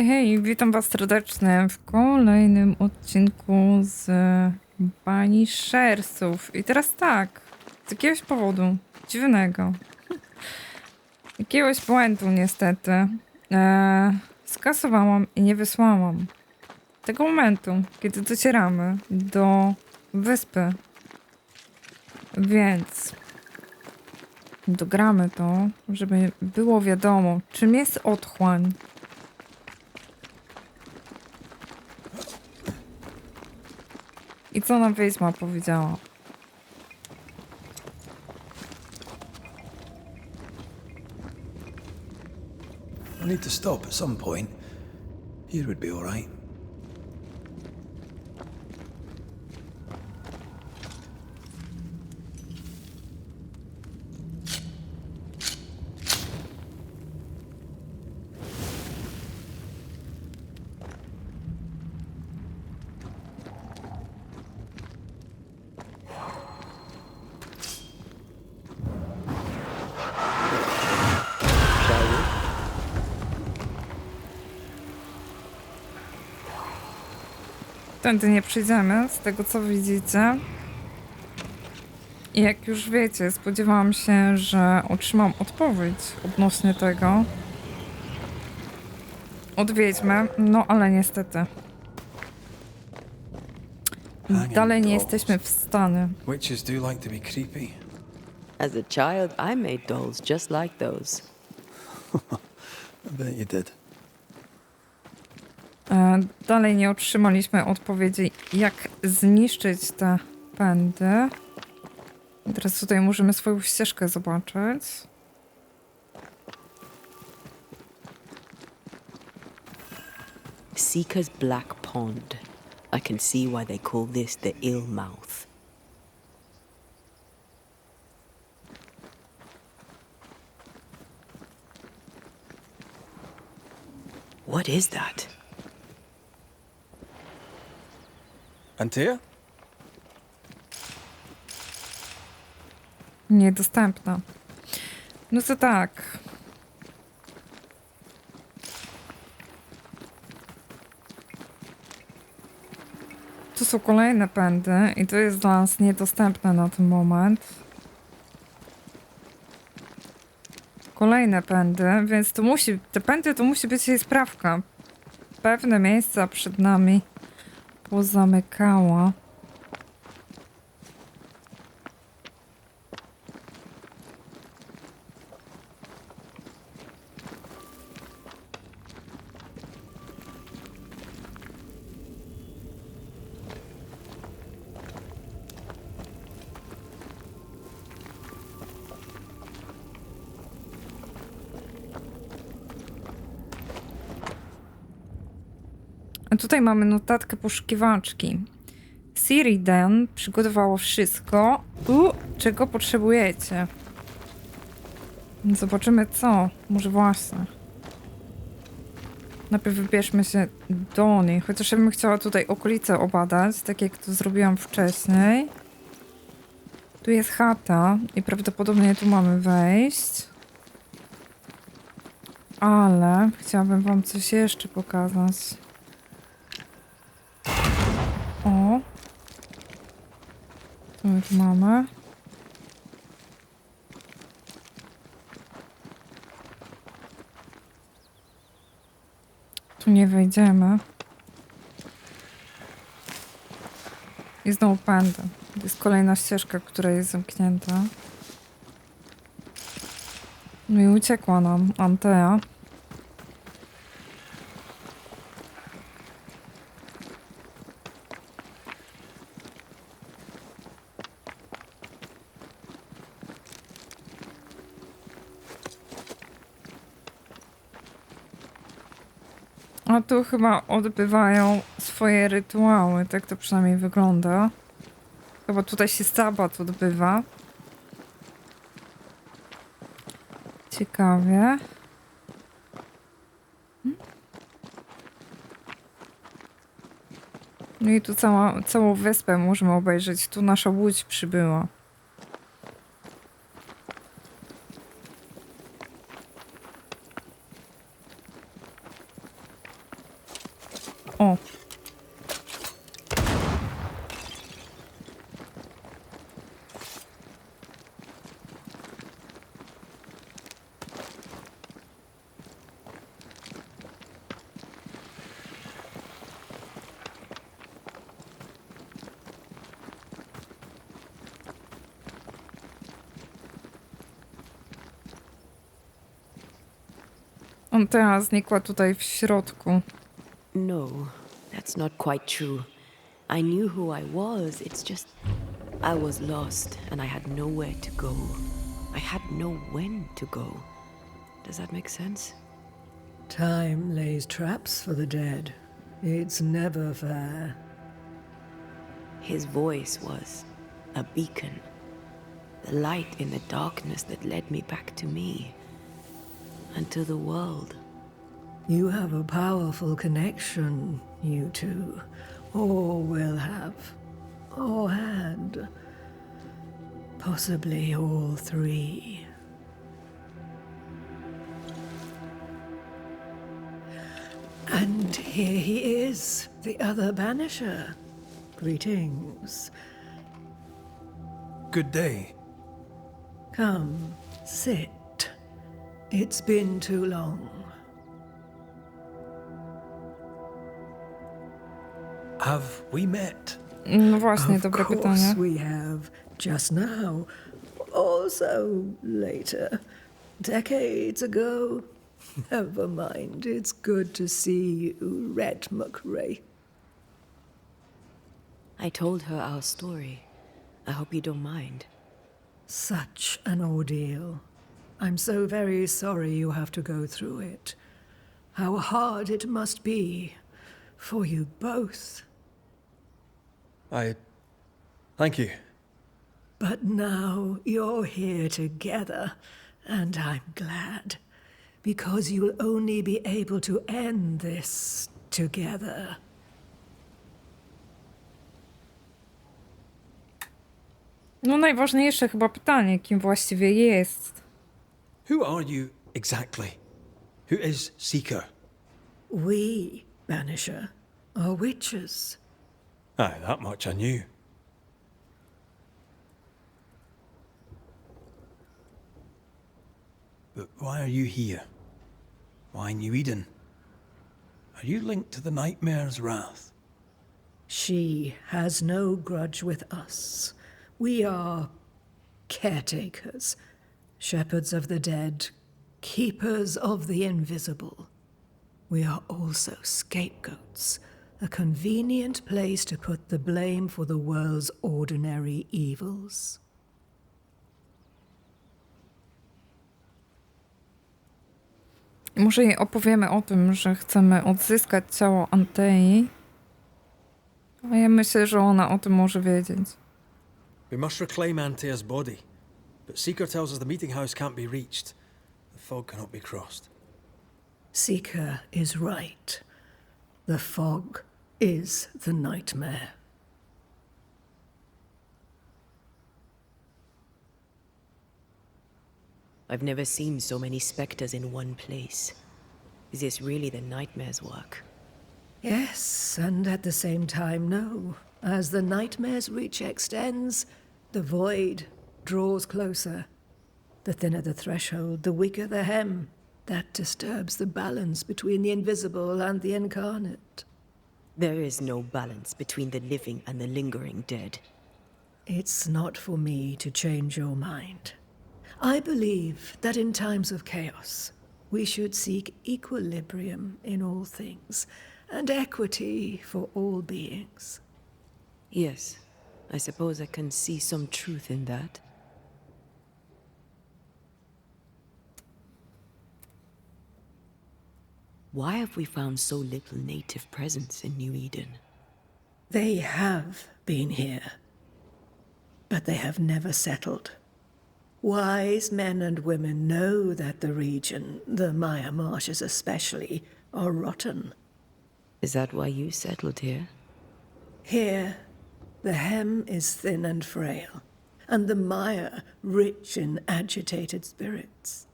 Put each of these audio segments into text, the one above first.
Hej, witam was serdecznie w kolejnym odcinku z Banishersów. I teraz tak, z jakiegoś powodu dziwnego, jakiegoś błędu niestety, skasowałam i nie wysłałam tego momentu, kiedy docieramy do wyspy. Więc dogramy to, żeby było wiadomo, czym jest otchłań. I co nam Wiedźma powiedziała? I need to stop at some point. Here would be all right. Tędy nie przyjdziemy, z tego co widzicie. I jak już wiecie, spodziewałam się, że otrzymam odpowiedź odnośnie tego od Wiedźmy, no ale niestety. Dalej nie jesteśmy w stanie. Witches do like to be creepy. As a child, I made dolls just like those. I bet you did. Dalej nie otrzymaliśmy odpowiedzi, jak zniszczyć te pędy. I teraz tutaj możemy swoją ścieżkę zobaczyć. Seeker's Black Pond. I can see why they call this the ill mouth. What is that? Antea? Niedostępna. No to tak. Tu są kolejne pędy i to jest dla nas niedostępne na ten moment. Kolejne pędy, więc to musi, te pędy to musi być jej sprawka. Pewne miejsca przed nami pozamykała. A tutaj mamy notatkę poszukiwaczki. Seria przygotowało wszystko, czego potrzebujecie. Zobaczymy co. Może właśnie. Najpierw wybierzmy się do niej. Chociaż ja bym chciała tutaj okolice obadać, tak jak to zrobiłam wcześniej. Tu jest chata i prawdopodobnie tu mamy wejść. Ale chciałabym wam coś jeszcze pokazać. O. Co my tu mamy? Tu nie wejdziemy. I znowu pędy. To jest kolejna ścieżka, która jest zamknięta. No i uciekła nam Antea. A tu chyba odbywają swoje rytuały, tak to przynajmniej wygląda. Chyba tutaj się sabat odbywa. Ciekawie. No i tu całą wyspę możemy obejrzeć. Tu nasza łódź przybyła. O! Antea znikła tutaj w środku. No, that's not quite true. I knew who I was, it's just I was lost and I had nowhere to go. I had no when to go. Does that make sense? Time lays traps for the dead. It's never fair. His voice was a beacon. The light in the darkness that led me back to me. And to the world. You have a powerful connection, you two. Or will have. Or had. Possibly all three. And here he is, the other Banisher. Greetings. Good day. Come, sit. It's been too long. Have we met? No właśnie, Of dobre course pytanie. we have. Just now. Also later. Decades ago. Never mind. It's good to see you, Red McRae. I told her our story. I hope you don't mind. Such an ordeal. I'm so very sorry you have to go through it. How hard it must be for you both. Thank you. But now you're here together, and I'm glad. Because you'll only be able to end this together. No najważniejsze chyba pytanie, kim właściwie jest. Who are you exactly? Who is Seeker? We, Banisher, are witches. Aye, that much I knew. But why are you here? Why New Eden? Are you linked to the Nightmare's wrath? She has no grudge with us. We are caretakers, shepherds of the dead, keepers of the invisible. We are also scapegoats, a convenient place to put the blame for the world's ordinary evils. Może jej opowiemy o tym, że chcemy odzyskać ciało Antei. A ja myślę, że ona o tym może wiedzieć. We must reclaim Antea's body, but Seeker tells us the meeting house can't be reached. The fog cannot be crossed. Seeker is right. The fog is the nightmare. I've never seen so many specters in one place. Is this really the nightmare's work? Yes, and at the same time, no. As the nightmare's reach extends, the void draws closer. The thinner the threshold, the weaker the hem. That disturbs the balance between the invisible and the incarnate. There is no balance between the living and the lingering dead. It's not for me to change your mind. I believe that in times of chaos, we should seek equilibrium in all things, and equity for all beings. Yes, I suppose I can see some truth in that. Why have we found so little native presence in New Eden? They have been here, but they have never settled. Wise men and women know that the region, the Maya marshes especially, are rotten. Is that why you settled here? Here, the hem is thin and frail, and the mire rich in agitated spirits.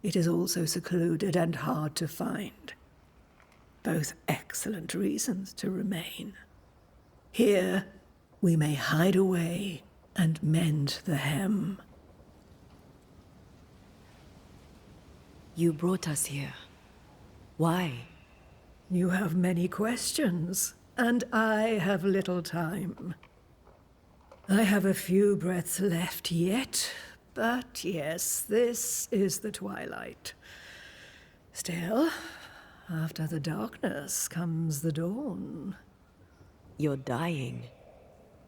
It is also secluded and hard to find. both excellent reasons to remain. Here, we may hide away and mend the hem. You brought us here. Why? You have many questions, and I have little time. I have a few breaths left yet, but yes, this is the twilight. Still, after the darkness comes the dawn. You're dying.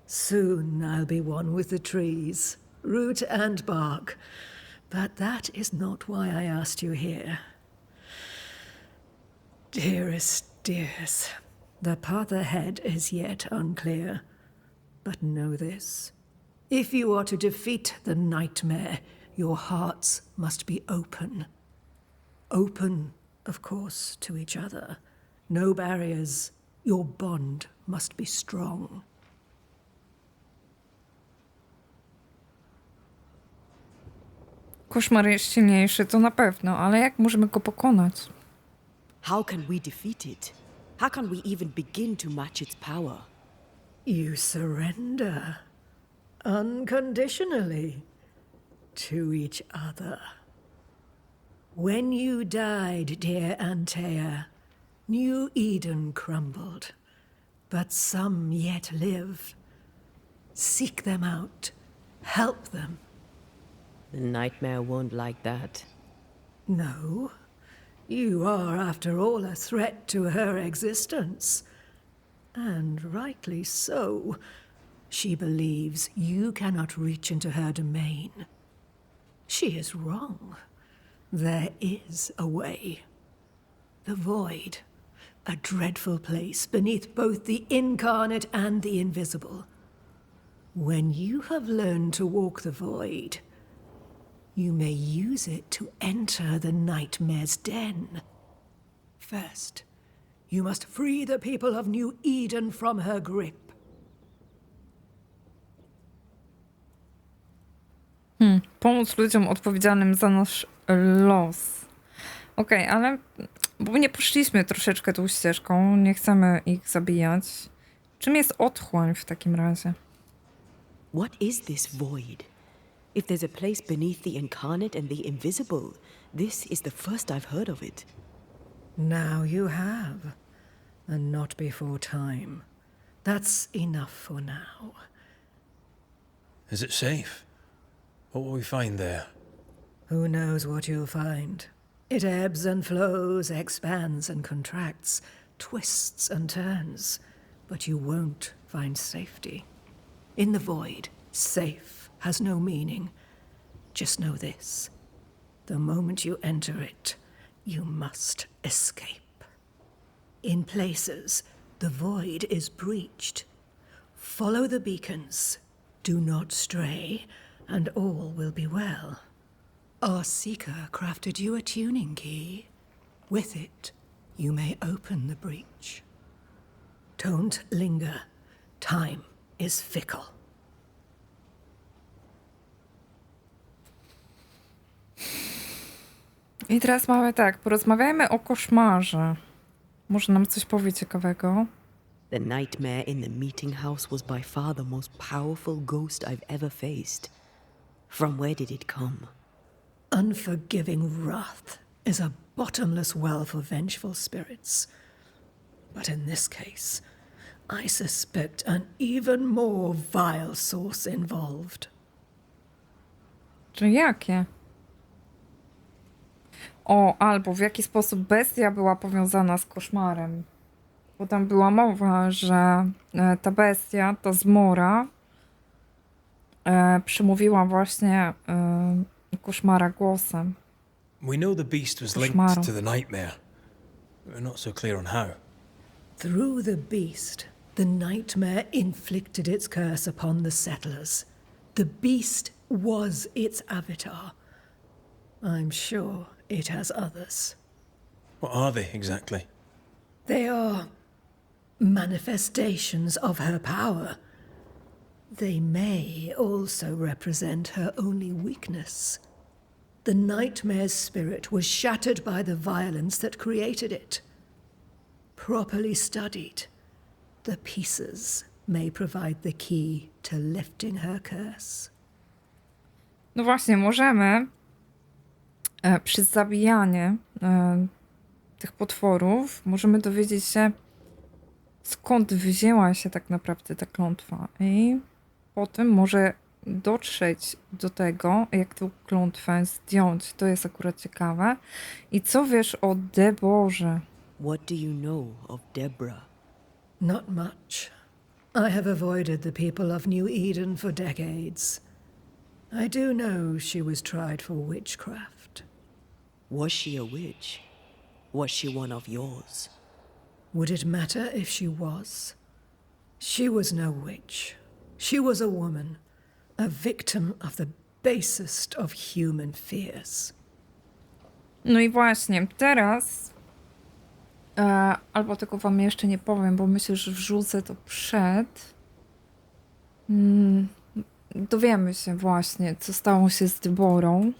Soon I'll be one with the trees, root and bark. But that is not why I asked you here. Dearest dears, the path ahead is yet unclear. But know this. If you are to defeat the nightmare, your hearts must be open. Open, of course, to each other. No barriers. Your bond must be strong. Koszmar jest silniejszy, to na pewno, ale jak możemy go pokonać? How can we defeat it? How can we even begin to match its power? You surrender unconditionally to each other. When you died, dear Antea, New Eden crumbled, but some yet live. Seek them out, help them. The nightmare won't like that. No, you are, after all, a threat to her existence. And rightly so. She believes you cannot reach into her domain. She is wrong. There is a way. The void, a dreadful place beneath both the incarnate and the invisible. When you have learned to walk the void, you may use it to enter the nightmare's den. First, you must free the people of New Eden from her grip. Pomóc ludziom odpowiedzialnym za nasz los. Okej, ale bo nie poszliśmy troszeczkę tą ścieżką, nie chcemy ich zabijać. Czym jest otchłań w takim razie? What is this void? If there's a place beneath the incarnate and the invisible, this is the first I've heard of it. Now you have, and not before time. That's enough for now. Is it safe? What will we find there? Who knows what you'll find? It ebbs and flows, expands and contracts, twists and turns, but you won't find safety. In the void, safe has no meaning. Just know this. The moment you enter it, you must escape. In places, the void is breached. Follow the beacons. Do not stray, and all will be well. Our seeker crafted you a tuning key. With it, you may open the breach. Don't linger. Time is fickle. I teraz mamy tak, porozmawiajmy o koszmarze. Może nam coś powie ciekawego. The nightmare in the meeting house was by far the most powerful ghost I've ever faced. From where did it come? Unforgiving wrath is a bottomless well for vengeful spirits. But in this case, I suspect an even more vile source involved. Czy jakie? O, albo w jaki sposób bestia była powiązana z koszmarem. Bo tam była mowa, że ta bestia, ta zmora, przymówiła właśnie koszmara głosem. We know the beast was linked Koszmaru. to the nightmare. We're not so clear on how. Through the beast, the nightmare inflicted its curse upon the settlers. The beast was its avatar. I'm sure it has others. What are they exactly? They are manifestations of her power. They may also represent her only weakness. The nightmare's spirit was shattered by the violence that created it. properly studied, the pieces may provide the key to lifting her curse. No właśnie, możemy przez zabijanie tych potworów możemy dowiedzieć się, skąd wzięła się tak naprawdę ta klątwa. I potem może dotrzeć do tego, jak tę klątwę zdjąć. To jest akurat ciekawe. I co wiesz o Deborze? What do you know of Deborah? Not much. I have avoided the people of New Eden for decades. I do know she was tried for witchcraft. Was she a witch? Was she one of yours? Would it matter if she was? She was no witch. She was a woman, a victim of the basest of human fears. No i właśnie, teraz albo tego wam jeszcze nie powiem, bo myślę, że wrzucę to przed. Dowiemy się właśnie, co stało się z Deborą.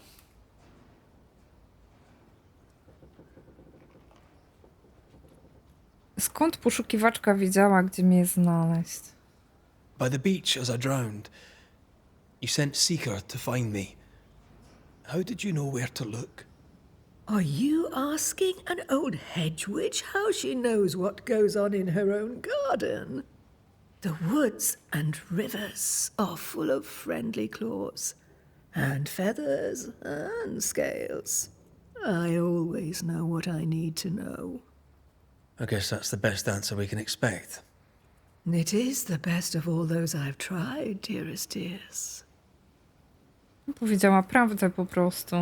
Skąd poszukiwaczka wiedziała, gdzie mnie znaleźć? By the beach as I drowned, you sent Seeker to find me. How did you know where to look? Are you asking an old hedge witch how she knows what goes on in her own garden? The woods and rivers are full of friendly claws, and feathers and scales. I always know what I need to know. I guess that's the best answer we can expect. It is the best of all those I've tried, dearest dears. Powiedziała prawdę po prostu.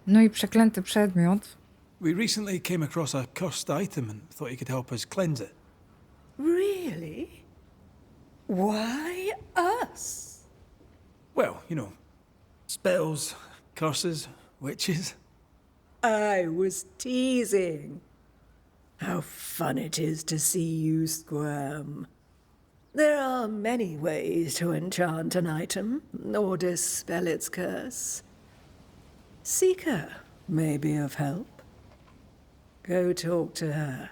No i przeklęty przedmiot. We recently came across a cursed item and thought you could help us cleanse it. Really? Why us? Well, you know, spells, curses, witches. I was teasing. How fun it is to see you squirm. There are many ways to enchant an item or dispel its curse. Seeker may be of help. Go talk to her.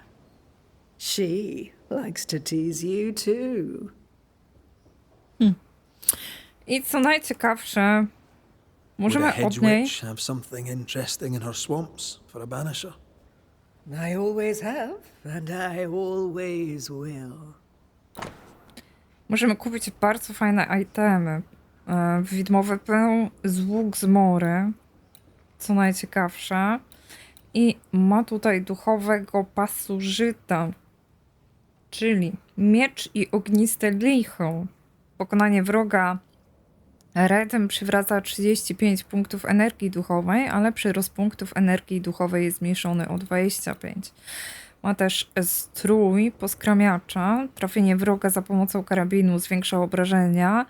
She likes to tease you too. I co najciekawsze, Would a możemy hedge od niej... witch have something interesting in her swamps for a banisher? I always have, and I always will. Możemy kupić bardzo fajne itemy. Widmowy pył, złóg z mory, co najciekawsze. I ma tutaj duchowego pasożyta, czyli miecz i ogniste licho. Pokonanie wroga redem przywraca 35 punktów energii duchowej, ale przyrost punktów energii duchowej jest zmniejszony o 25. Ma też strój poskramiacza. Trafienie wroga za pomocą karabinu zwiększa obrażenia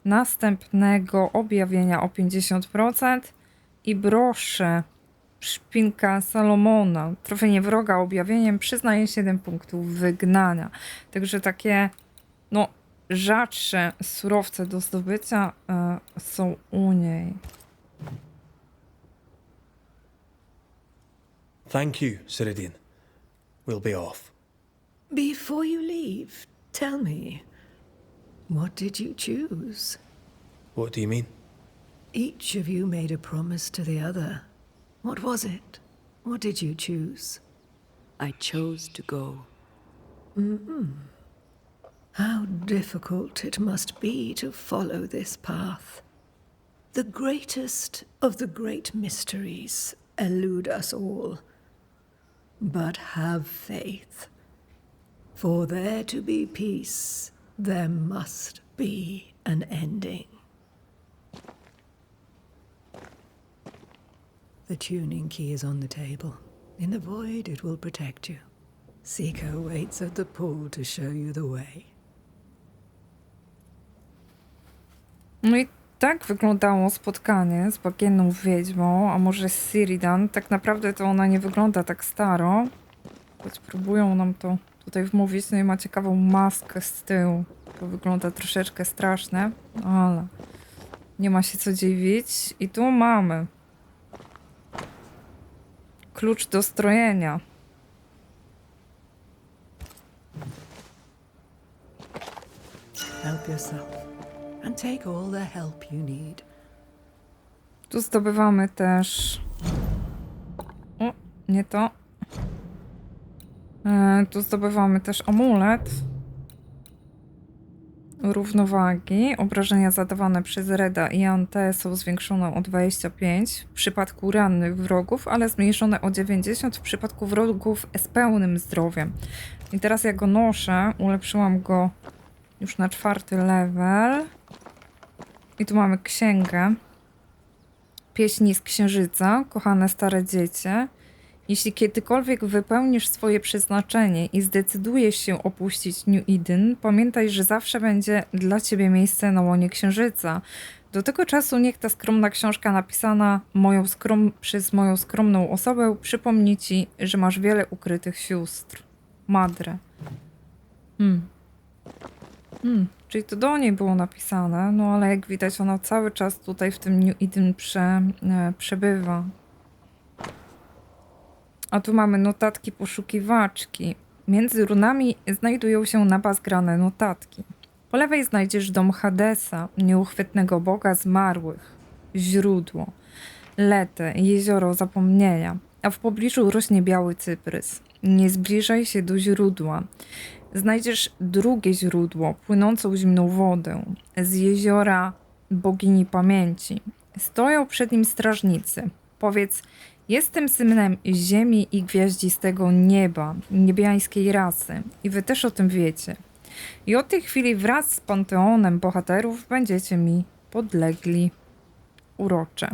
następnego objawienia o 50%. I brosze, szpinka Salomona. Trafienie wroga objawieniem przyznaje 7 punktów wygnania. Także takie, no, rzadsze surowce do zdobycia są u niej. Thank you, Ceridian. We'll be off. Before you leave, tell me, what did you choose? What do you mean? Each of you made a promise to the other. What was it? What did you choose? I chose to go. How difficult it must be to follow this path. The greatest of the great mysteries elude us all. But have faith. For there to be peace, there must be an ending. The tuning key is on the table. In the void, it will protect you. Seeker waits at the pool to show you the way. No i tak wyglądało spotkanie z bagienną wiedźmą, a może z Ceridan. Tak naprawdę to ona nie wygląda tak staro. Choć próbują nam to tutaj wmówić. No i ma ciekawą maskę z tyłu. To wygląda troszeczkę straszne, ale nie ma się co dziwić. I tu mamy klucz do strojenia. Help yourself and take all the help you need. Tu zdobywamy też... O, nie to. Tu zdobywamy też amulet równowagi. Obrażenia zadawane przez Reda i Ante są zwiększone o 25 w przypadku rannych wrogów, ale zmniejszone o 90 w przypadku wrogów z pełnym zdrowiem. I teraz ja go noszę. Ulepszyłam go już na 4. level. I tu mamy księgę. Pieśni z Księżyca, kochane stare dziecię. Jeśli kiedykolwiek wypełnisz swoje przeznaczenie i zdecydujesz się opuścić New Eden, pamiętaj, że zawsze będzie dla ciebie miejsce na łonie Księżyca. Do tego czasu niech ta skromna książka napisana przez moją skromną osobę przypomni ci, że masz wiele ukrytych sióstr. Madre. Czyli to do niej było napisane, no ale jak widać ona cały czas tutaj w tym New Eden przebywa. A tu mamy notatki poszukiwaczki. Między runami znajdują się na pas grane notatki. Po lewej znajdziesz dom Hadesa, nieuchwytnego boga zmarłych, źródło, Letę, jezioro zapomnienia, a w pobliżu rośnie biały cyprys. Nie zbliżaj się do źródła. Znajdziesz drugie źródło, płynącą zimną wodę, z jeziora bogini pamięci. Stoją przed nim strażnicy. Powiedz: jestem synem ziemi i gwiaździstego nieba, niebiańskiej rasy. I wy też o tym wiecie. I od tej chwili wraz z panteonem bohaterów będziecie mi podlegli. Urocze.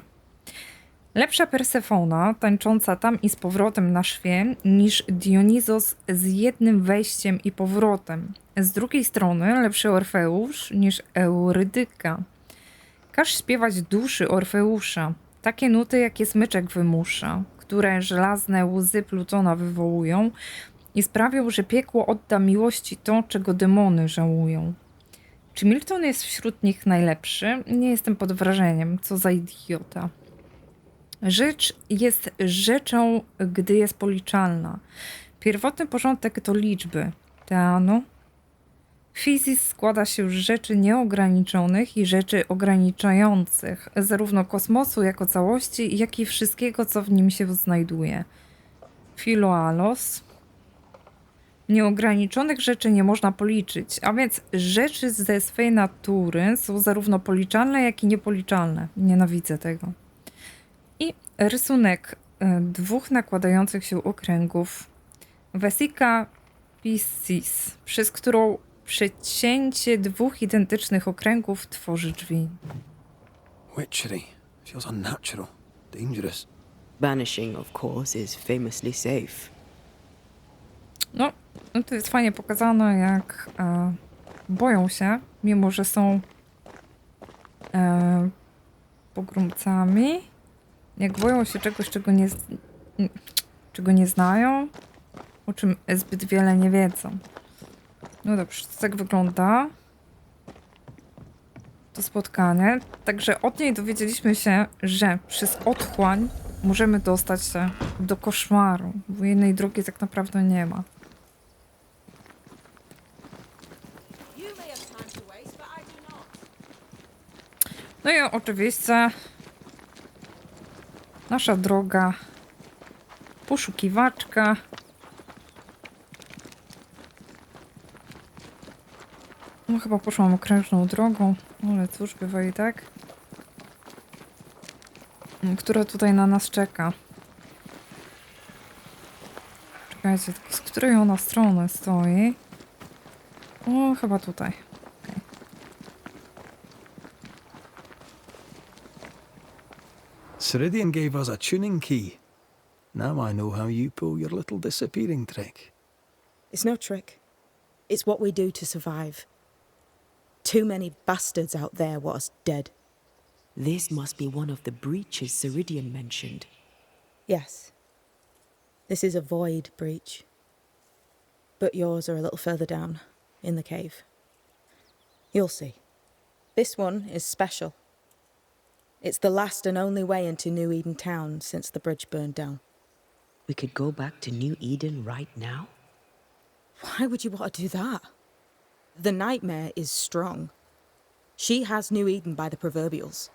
Lepsza Persefona, tańcząca tam i z powrotem na szwie, niż Dionizos z jednym wejściem i powrotem. Z drugiej strony lepszy Orfeusz niż Eurydyka. Każ śpiewać duszy Orfeusza, takie nuty, jakie smyczek wymusza, które żelazne łzy Plutona wywołują i sprawią, że piekło odda miłości to, czego demony żałują. Czy Milton jest wśród nich najlepszy? Nie jestem pod wrażeniem, co za idiota. Rzecz jest rzeczą, gdy jest policzalna. Pierwotny porządek to liczby. Teano. Fizis składa się z rzeczy nieograniczonych i rzeczy ograniczających, zarówno kosmosu jako całości, jak i wszystkiego, co w nim się znajduje. Filoalos. Nieograniczonych rzeczy nie można policzyć, a więc rzeczy ze swej natury są zarówno policzalne, jak i niepoliczalne. Nienawidzę tego. I rysunek 2 nakładających się okręgów. Vesica Piscis, przez którą przecięcie 2 identycznych okręgów tworzy drzwi. Witchery. Feels unnatural. Dangerous. Banishing, of course, is famously safe. No to jest fajnie pokazane, jak boją się, mimo że są pogromcami. Jak boją się czegoś, czego nie znają, o czym zbyt wiele nie wiedzą. No dobrze, to tak wygląda to spotkanie. Także od niej dowiedzieliśmy się, że przez otchłań możemy dostać się do koszmaru, bo jednej drogi tak naprawdę nie ma. No i oczywiście nasza droga poszukiwaczka. No chyba poszłam okrężną drogą, ale cóż, bywa i tak. Która tutaj na nas czeka. Czekajcie, tylko z której ona strony stoi? O, chyba tutaj. Okay. Ceridian gave us a tuning key. Now I know how you pull your little disappearing trick. It's no trick. It's what we do to survive. Too many bastards out there want us dead. This must be one of the breaches Ceridian mentioned. Yes. This is a void breach. But yours are a little further down, in the cave. You'll see. This one is special. It's the last and only way into New Eden town since the bridge burned down. We could go back to New Eden right now? Why would you want to do that? The nightmare is strong. She has New Eden by the proverbials.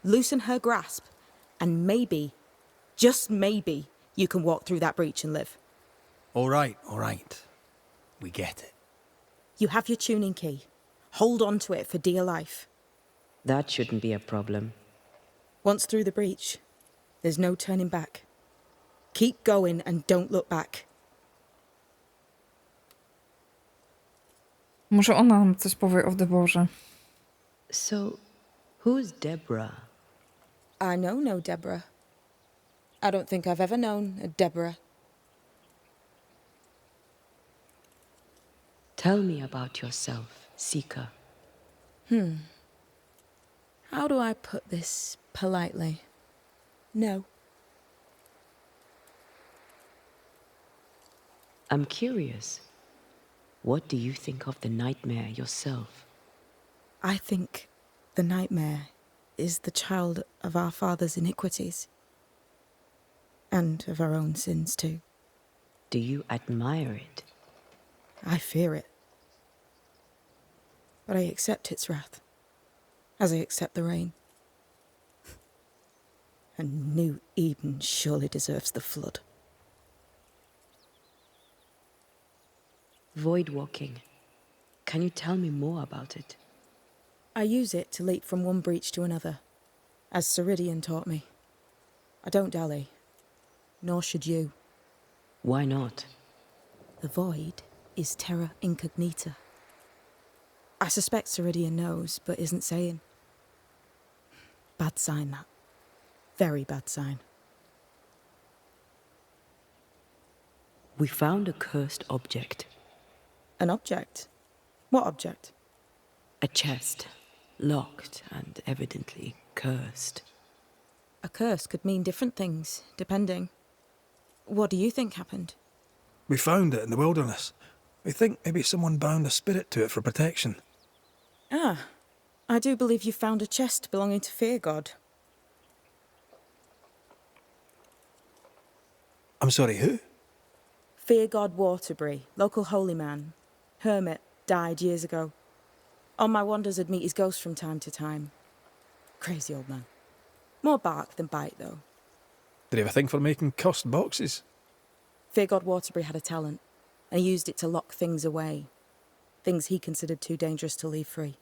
Loosen her grasp, and maybe, just maybe, you can walk through that breach and live. All right, all right. We get it. You have your tuning key. Hold on to it for dear life. That shouldn't be a problem. Once through the breach, there's no turning back. Keep going and don't look back. Może ona nam coś powie o wyborze. So, who's Deborah? I know no Deborah. I don't think I've ever known a Deborah. Tell me about yourself, Seeker. How do I put this politely? No. I'm curious. What do you think of the nightmare yourself? I think the nightmare is the child of our father's iniquities. And of our own sins too. Do you admire it? I fear it. But I accept its wrath, as I accept the rain. And New Eden surely deserves the flood. Void walking. Can you tell me more about it? I use it to leap from one breach to another, as Ceridian taught me. I don't dally, nor should you. Why not? The void is terra incognita. I suspect Ceridian knows, but isn't saying. Bad sign, that. Very bad sign. We found a cursed object. An object? What object? A chest. Locked and evidently cursed. A curse could mean different things, depending. What do you think happened? We found it in the wilderness. We think maybe someone bound a spirit to it for protection. Ah, I do believe you found a chest belonging to Fear God. I'm sorry, who? Fear God Waterbury, local holy man. Hermit, died years ago. On my wanders I'd meet his ghost from time to time. Crazy old man. More bark than bite, though. Did he have a thing for making cursed boxes? Fear God Waterbury had a talent, and he used it to lock things away. Things he considered too dangerous to leave free.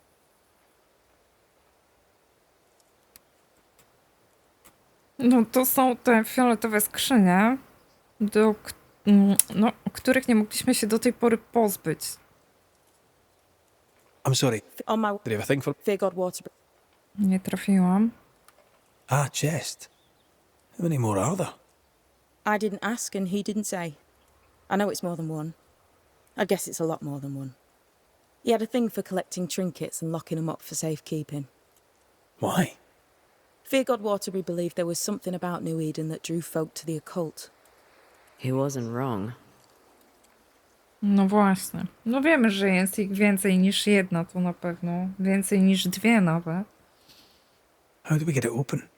No to są te fioletowe skrzynie, których nie mogliśmy się do tej pory pozbyć. I'm sorry. On my Did he have a thing for... Fear God Waterbury. Nie trafiłam. Ah, chest. How many more are there? I didn't ask and he didn't say. I know it's more than one. I guess it's a lot more than one. He had a thing for collecting trinkets and locking them up for safekeeping. Why? Fear God Waterbury believed there was something about New Eden that drew folk to the occult. He wasn't wrong. No właśnie. No wiemy, że jest ich więcej niż jedna, to na pewno. Więcej niż dwie nawet. How do we get it open?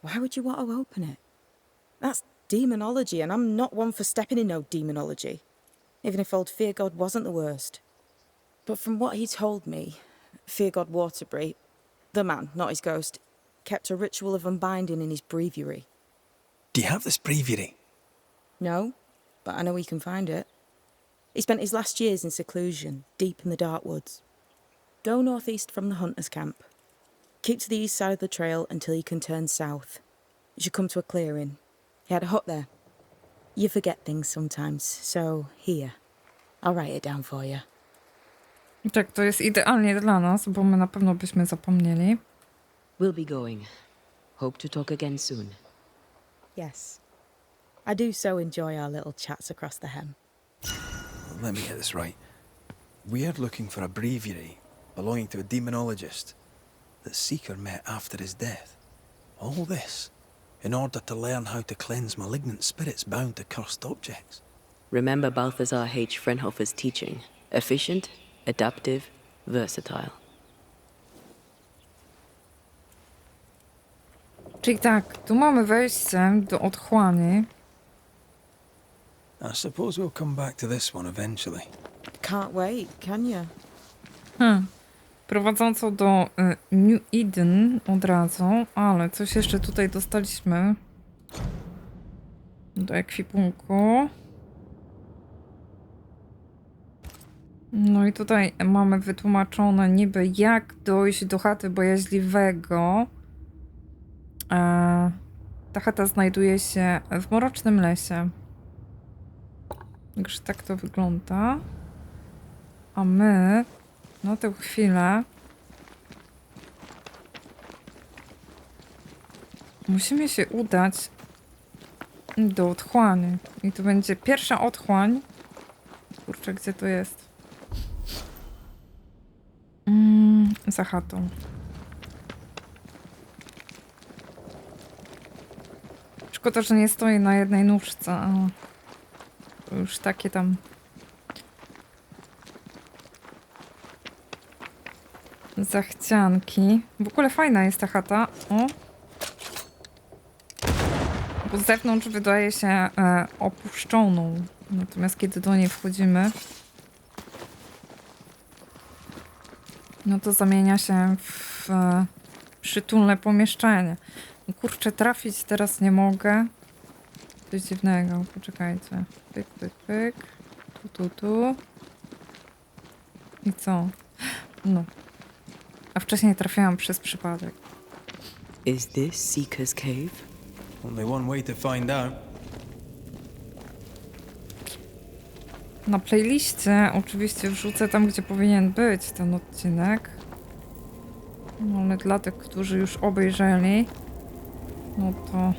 Why would you want to open it? That's demonology, and I'm not one for stepping in no demonology. Even if old Fear God wasn't the worst. But from what he told me, Fear God Waterbury, the man, not his ghost, kept a ritual of unbinding in his breviary. Do you have this breviary? No, but I know he can find it. He spent his last years in seclusion, deep in the dark woods. Go northeast from the hunter's camp. Keep to the east side of the trail until you can turn south. You should come to a clearing. He had a hut there. You forget things sometimes, so here. I'll write it down for you. Tak, to jest idealnie dla nas, bo my na pewno byśmy zapomnieli. We'll be going. Hope to talk again soon. Yes. I do so enjoy our little chats across the hem. Let me get this right. We're looking for a breviary belonging to a demonologist that Seeker met after his death. All this in order to learn how to cleanse malignant spirits bound to cursed objects. Remember Balthazar H. Frenhofer's teaching. Efficient, adaptive, versatile. Czyli tak, tu mamy wejście do otchłani. I suppose we'll come back to this one eventually. Can't wait, can you? Prowadzącą do New Eden od razu, ale coś jeszcze tutaj dostaliśmy. Do ekwipunku. No i tutaj mamy wytłumaczone niby jak dojść do chaty bojaźliwego. Ta chata znajduje się w mrocznym lesie. Także tak to wygląda. A my na tę chwilę musimy się udać do otchłani. I to będzie pierwsza otchłań. Kurczę, gdzie to jest? Za chatą. Szkoda, że nie stoi na jednej nóżce. A to już takie tam zachcianki. W ogóle fajna jest ta chata. O. Bo z zewnątrz wydaje się opuszczoną. Natomiast kiedy do niej wchodzimy, no to zamienia się w przytulne pomieszczenie. Kurczę, trafić teraz nie mogę. Coś dziwnego. Poczekajcie. Pyk, pyk, pyk. Tu. I co? No. A wcześniej trafiałam przez przypadek. Is this Seeker's Cave? Only one way to find out. Na playliście oczywiście wrzucę tam, gdzie powinien być ten odcinek. No ale dla tych, którzy już obejrzeli, no to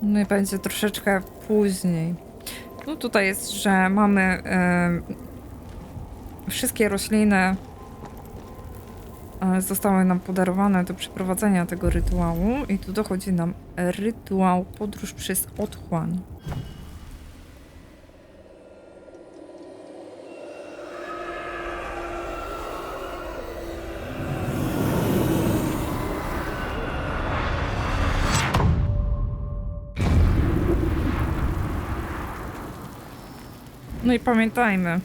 no i będzie troszeczkę później. No tutaj jest, że mamy wszystkie rośliny zostały nam podarowane do przeprowadzenia tego rytuału i tu dochodzi nam rytuał podróż przez otchłań. No i pamiętajmy,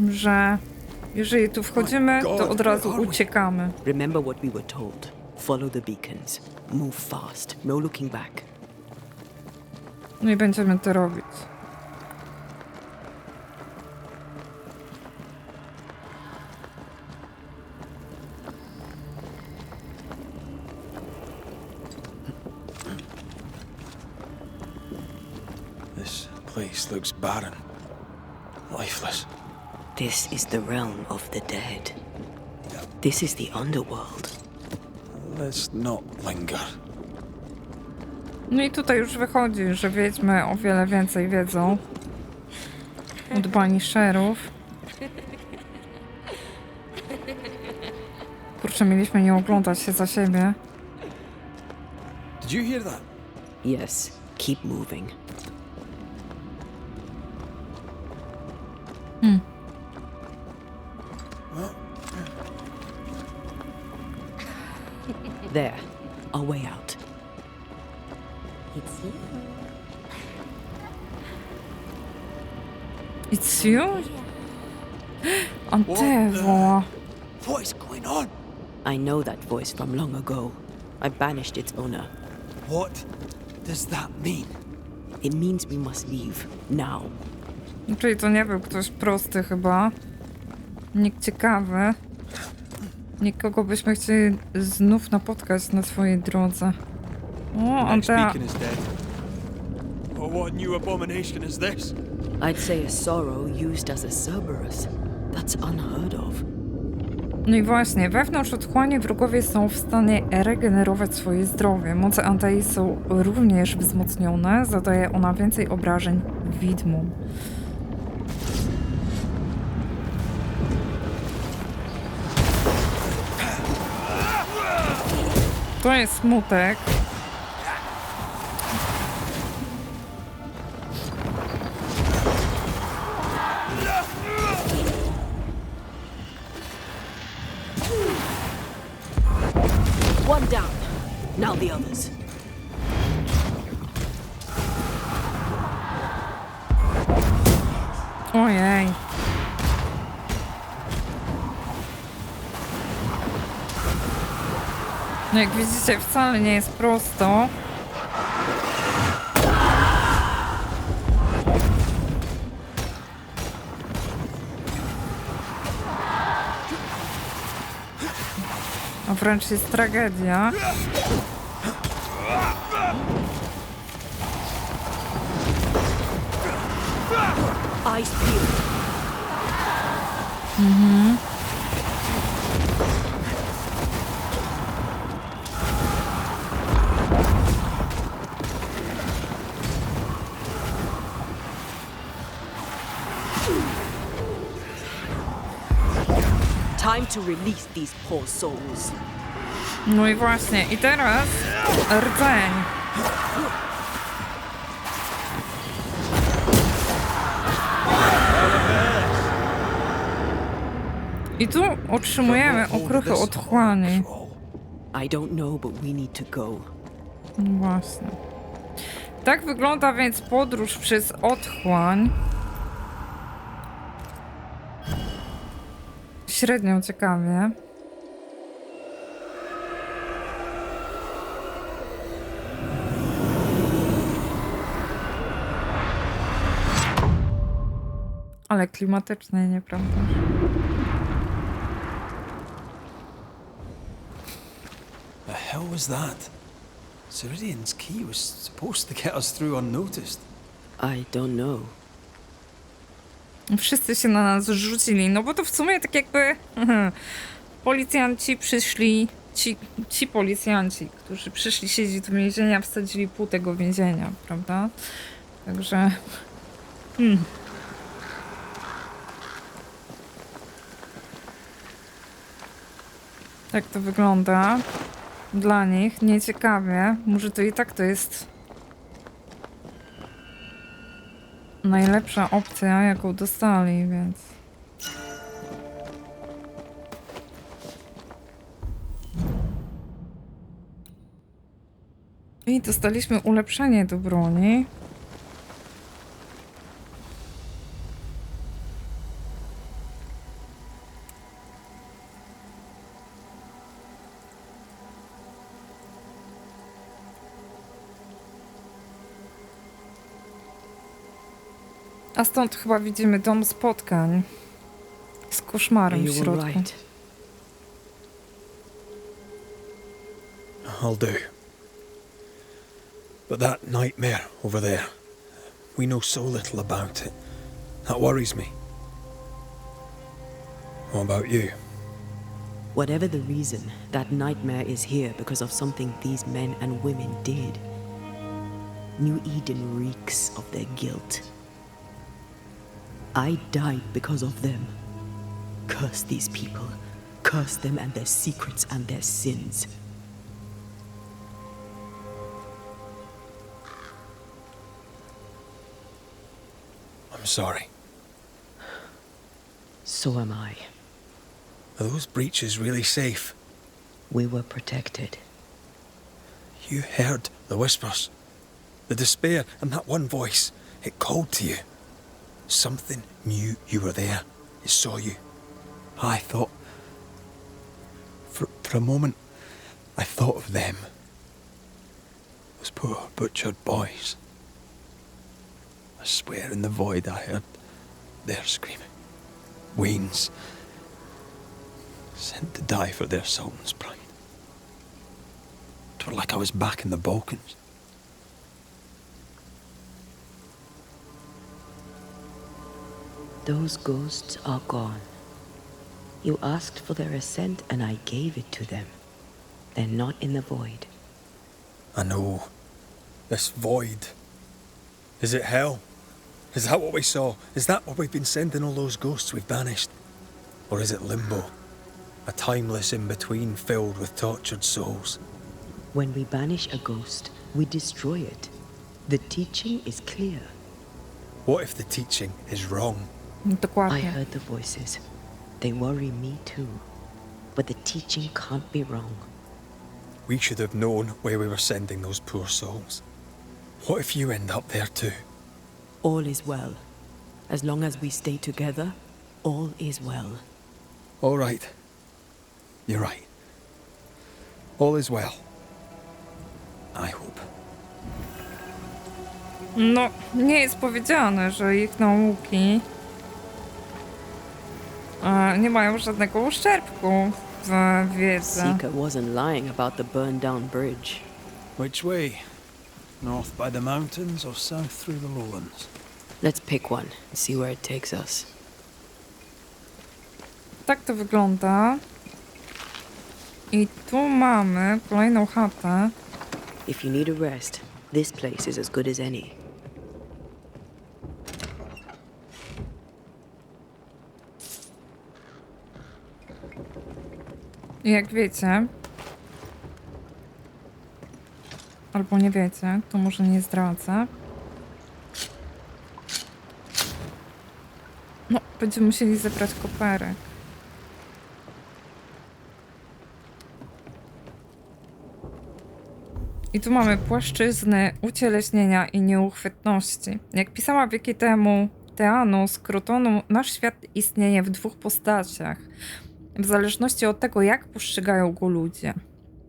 że jeżeli tu wchodzimy, to od razu uciekamy. Remember what we were told. Follow the beacons. Move fast. No looking back. No i będziemy to robić. This place looks barren. Lifeless. This is the realm of the dead. This is the underworld. Let's not linger. No i tutaj już wychodzi, że wiedźmy o wiele więcej wiedzą od Banisherów. Kurczę, mieliśmy nie oglądać się za siebie. Did you hear that? Yes, keep moving. There, our way out. It's you. It's you? Antewo. What is going on? I know that voice from long ago. I banished its owner. What does that mean? It means we must leave now. Czyli to nie był ktoś prosty chyba. Nikt ciekawy. Nikogo byśmy chcieli znów napotkać na swojej drodze. O, Antea. Beacon is dead. Oh, what new abomination is this? I'd say a sorrow used as a Cerberus. That's unheard of. No i właśnie, wewnątrz otchłani wrogowie są w stanie regenerować swoje zdrowie. Moce Antei są również wzmocnione. Zadaje ona więcej obrażeń widmom. To jest smutek. One down. Now the others. Ojej. No jak widzicie, wcale nie jest prosto. A wręcz jest tragedia. Eyes peeled. Time to release these poor souls. No i właśnie, i teraz rdzeń. I tu otrzymujemy okruchy otchłani. I don't know, but we need to go. No właśnie. Tak wygląda więc podróż przez otchłań. Średnio ciekawie. Ale klimatyczne, nieprawda? The hell was that? Ceridian's key was supposed to get us through unnoticed. I don't know. Wszyscy się na nas rzucili, no bo to w sumie tak jakby policjanci przyszli, ci policjanci, którzy przyszli siedzieć do więzienia, wsadzili pół tego więzienia, prawda? Także... Tak to wygląda dla nich, nieciekawie. Może to i tak to jest najlepsza opcja, jaką dostali, więc... I dostaliśmy ulepszenie do broni. A stąd chyba widzimy dom spotkań z koszmarem w You were środku. right. I'll do. But that nightmare over there, we know so little about it. That worries me. What about you? Whatever the reason, that nightmare is here because of something these men and women did. New Eden reeks of their guilt. I died because of them. Curse these people. Curse them and their secrets and their sins. I'm sorry. So am I. Are those breaches really safe? We were protected. You heard the whispers, the despair, and that one voice. It called to you. Something knew you were there. It saw you. I thought... For a moment, I thought of them. Those poor butchered boys. I swear in the void I heard their screaming. Weans. Sent to die for their sultan's pride. It was like I was back in the Balkans. Those ghosts are gone. You asked for their ascent and I gave it to them. They're not in the void. I know. This void. Is it hell? Is that what we saw? Is that where we've been sending all those ghosts we've banished? Or is it limbo? A timeless in-between filled with tortured souls? When we banish a ghost, we destroy it. The teaching is clear. What if the teaching is wrong? I Dokładnie. heard the voices. They worry me too. But the teaching can't be wrong. We should have known where we were sending those poor souls. What if you end up there too? All is well. As long as we stay together, all is well. All right. You're right. All is well. I hope. No, nie jest powiedziane, że ich nauki nie mają żadnego uszczerbku w wiedzy. Seeker wasn't lying about the burned down bridge. Which way? North by the mountains or south through the lowlands? Let's pick one and see where it takes us. Tak to wygląda. I tu mamy kolejną chatę. If you need a rest, this place is as good as any. I jak wiecie, albo nie wiecie, to może nie zdradzę. No, będziemy musieli zebrać koperek. I tu mamy płaszczyzny ucieleśnienia i nieuchwytności. Jak pisała wieki temu Teano z Krotonu, nasz świat istnieje w dwóch postaciach, w zależności od tego, jak postrzegają go ludzie.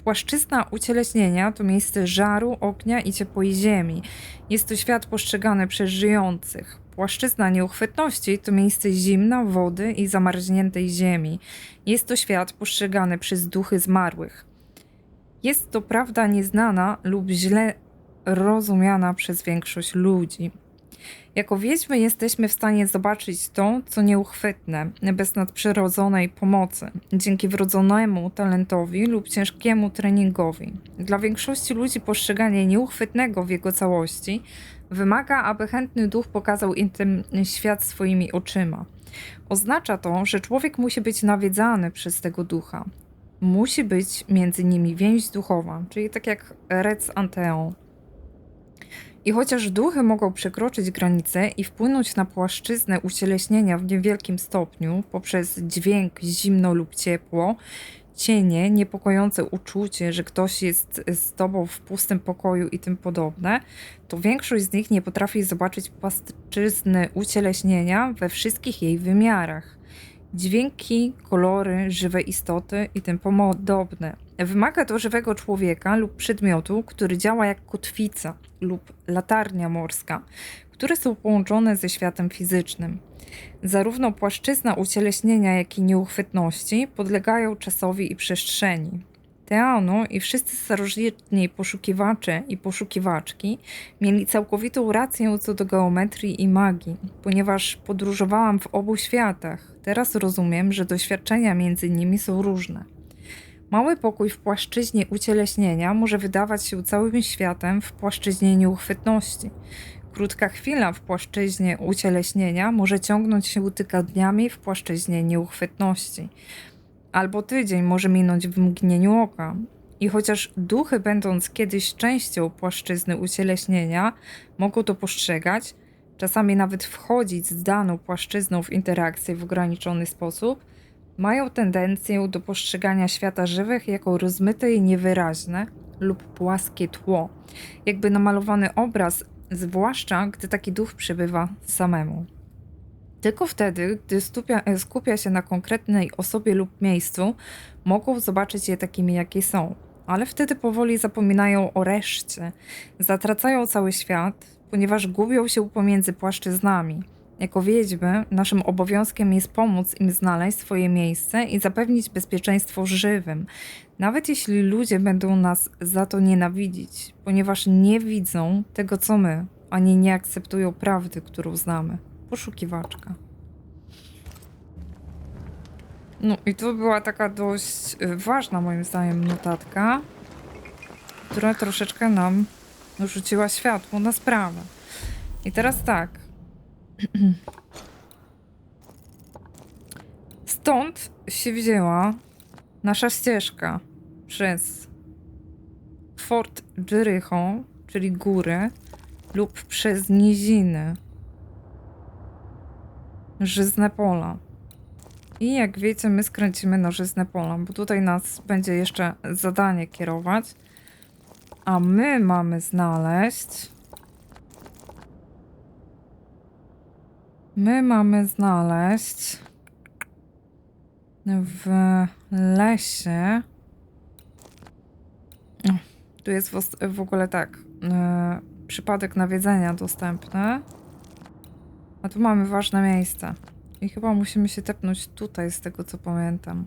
Płaszczyzna ucieleśnienia to miejsce żaru, ognia i ciepłej ziemi. Jest to świat postrzegany przez żyjących. Płaszczyzna nieuchwytności to miejsce zimna, wody i zamarzniętej ziemi. Jest to świat postrzegany przez duchy zmarłych. Jest to prawda nieznana lub źle rozumiana przez większość ludzi. Jako wiedźmy jesteśmy w stanie zobaczyć to, co nieuchwytne, bez nadprzyrodzonej pomocy, dzięki wrodzonemu talentowi lub ciężkiemu treningowi. Dla większości ludzi postrzeganie nieuchwytnego w jego całości wymaga, aby chętny duch pokazał im ten świat swoimi oczyma. Oznacza to, że człowiek musi być nawiedzany przez tego ducha. Musi być między nimi więź duchowa, czyli tak jak Rec Anteon. I chociaż duchy mogą przekroczyć granice i wpłynąć na płaszczyznę ucieleśnienia w niewielkim stopniu poprzez dźwięk, zimno lub ciepło, cienie, niepokojące uczucie, że ktoś jest z tobą w pustym pokoju i tym podobne, to większość z nich nie potrafi zobaczyć płaszczyzny ucieleśnienia we wszystkich jej wymiarach. Dźwięki, kolory, żywe istoty i tym podobne. Wymaga to żywego człowieka lub przedmiotu, który działa jak kotwica lub latarnia morska, które są połączone ze światem fizycznym. Zarówno płaszczyzna ucieleśnienia, jak i nieuchwytności podlegają czasowi i przestrzeni. Teano i wszyscy starożytni poszukiwacze i poszukiwaczki mieli całkowitą rację co do geometrii i magii, ponieważ podróżowałam w obu światach. Teraz rozumiem, że doświadczenia między nimi są różne. Mały pokój w płaszczyźnie ucieleśnienia może wydawać się całym światem w płaszczyźnie nieuchwytności. Krótka chwila w płaszczyźnie ucieleśnienia może ciągnąć się tygodniami w płaszczyźnie nieuchwytności. Albo tydzień może minąć w mgnieniu oka. I chociaż duchy, będąc kiedyś częścią płaszczyzny ucieleśnienia, mogą to postrzegać, czasami nawet wchodzić z daną płaszczyzną w interakcję w ograniczony sposób, mają tendencję do postrzegania świata żywych jako rozmyte i niewyraźne lub płaskie tło, jakby namalowany obraz, zwłaszcza gdy taki duch przebywa samemu. Tylko wtedy, gdy skupia się na konkretnej osobie lub miejscu, mogą zobaczyć je takimi, jakie są. Ale wtedy powoli zapominają o reszcie, zatracają cały świat, ponieważ gubią się pomiędzy płaszczyznami. Jako wiedźmy, naszym obowiązkiem jest pomóc im znaleźć swoje miejsce i zapewnić bezpieczeństwo żywym, nawet jeśli ludzie będą nas za to nienawidzić, ponieważ nie widzą tego, co my, ani nie akceptują prawdy, którą znamy. Poszukiwaczka. No i tu była taka dość ważna moim zdaniem notatka, która troszeczkę nam rzuciła światło na sprawę. I teraz tak. Stąd się wzięła nasza ścieżka przez Fort Jericho, czyli góry, lub przez niziny, żyzne pola. I jak wiecie, my skręcimy na żyzne pola, bo tutaj nas będzie jeszcze zadanie kierować. A my mamy znaleźć My mamy znaleźć w lesie. O, tu jest w ogóle tak. Przypadek nawiedzenia dostępny. A tu mamy ważne miejsce. I chyba musimy się tepnąć tutaj, z tego co pamiętam.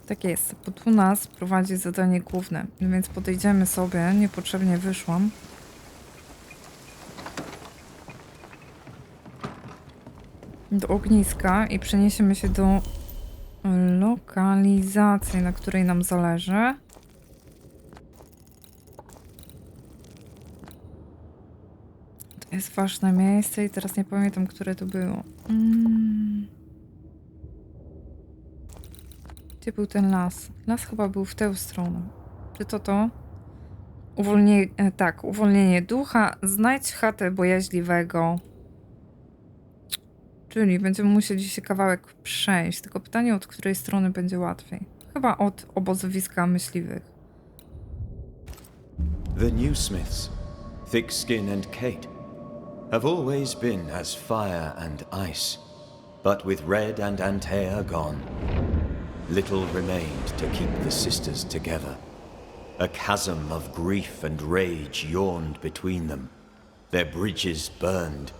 Tak jest, bo tu nas prowadzi zadanie główne. Więc podejdziemy sobie. Niepotrzebnie wyszłam. Do ogniska i przeniesiemy się do lokalizacji, na której nam zależy. To jest ważne miejsce i teraz nie pamiętam, które to było. Gdzie był ten las? Las chyba był w tę stronę. Czy to? Uwolnienie, tak, uwolnienie ducha. Znajdź chatę bojaźliwego. Czyli będziemy musieli się kawałek przejść. Tylko pytanie, od której strony będzie łatwiej. Chyba od obozowiska myśliwych. The new smiths, Thickskin and Kate, have always been as fire and ice, but with Red and Antea gone, little remained to keep the sisters together. A chasm of grief and rage yawned between them. Their bridges burned,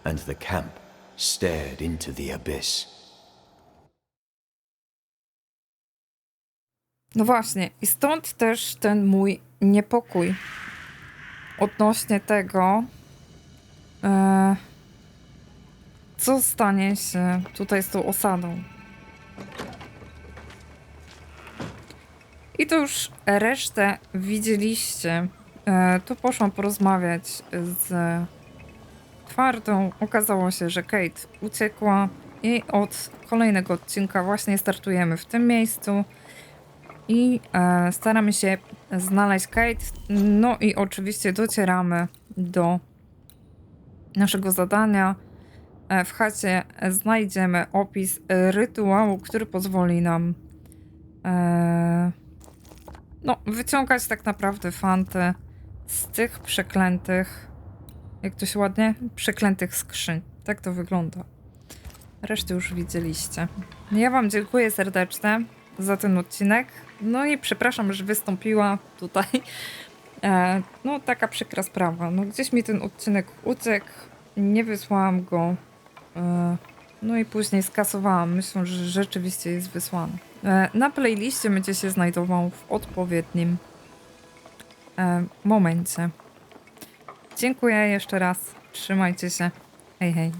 and the camp stared into the abyss. No właśnie, i stąd też ten mój niepokój odnośnie tego, co stanie się tutaj z tą osadą. I to już resztę widzieliście. Tu poszłam porozmawiać z Twardą. Okazało się, że Kate uciekła i od kolejnego odcinka właśnie startujemy w tym miejscu i staramy się znaleźć Kate. No i oczywiście docieramy do naszego zadania. W chacie znajdziemy opis rytuału, który pozwoli nam wyciągać tak naprawdę fantę z tych przeklętych, jak to się ładnie, przeklętych skrzyń. Tak to wygląda. Resztę już widzieliście. Ja wam dziękuję serdecznie za ten odcinek. No i przepraszam, że wystąpiła tutaj. No taka przykra sprawa. No gdzieś mi ten odcinek uciekł. Nie wysłałam go. No i później skasowałam, myśląc, że rzeczywiście jest wysłany. Na playliście będzie się znajdował w odpowiednim momencie. Dziękuję jeszcze raz. Trzymajcie się. Hej, hej.